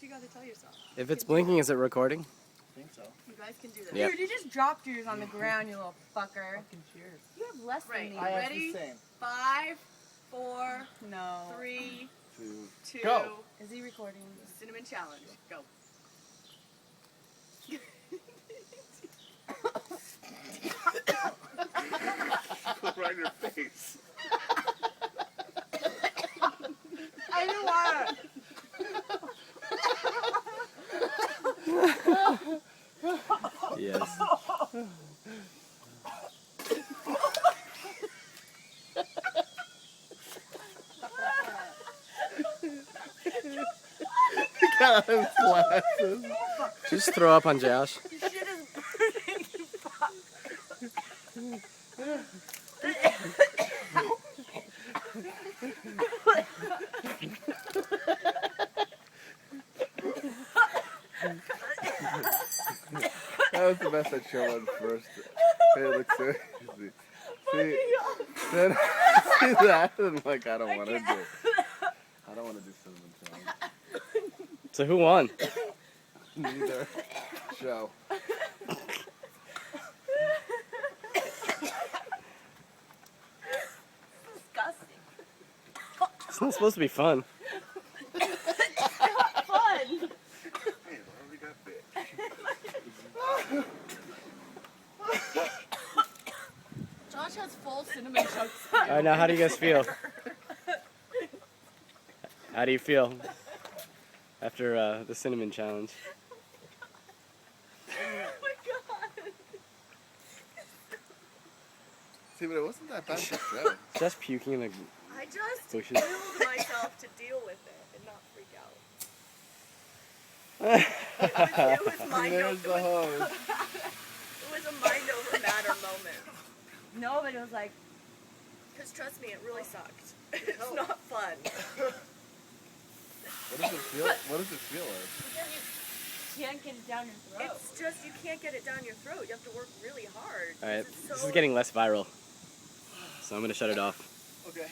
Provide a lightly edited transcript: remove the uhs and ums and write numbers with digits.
you gotta tell yourself. If it's blinking, is it recording? I think so. You guys can do this. Yep. Dude, you just dropped yours on the ground, you little fucker. Fucking cheers. You have less Right. than I me. have Ready? the same. 5, 4, No. 3, 2, Go. Is he recording? Cinnamon challenge. Go. Right in your face. I didn't want it. Yes. Got his glasses. Just throw up on Josh. Shit is burning. Fuck. That was the best I showed on first. Hey, look seriously. See, then see that and like I don't want to do. I don't want to do cinnamon challenge. So who won? Neither. Show. Disgusting. It's not supposed to be fun. Fun. Hey, what have we got there? Josh has full cinnamon chunks. Alright, now how do you guys feel? How do you feel after the cinnamon challenge? Oh my god. See, but it wasn't that bad to show. Just puking in the I just bushes. willed myself to deal with it and not freak out. It was mind There's the hose. It was a mind over matter moment. No, but it was like, Because trust me, it really sucked. It's not fun. What does it feel? What does it feel like? you can't get it down your throat. It's just, you can't get it down your throat. You have to work really hard. Alright, It's this so- is getting less viral. So I'm gonna shut it off. Okay.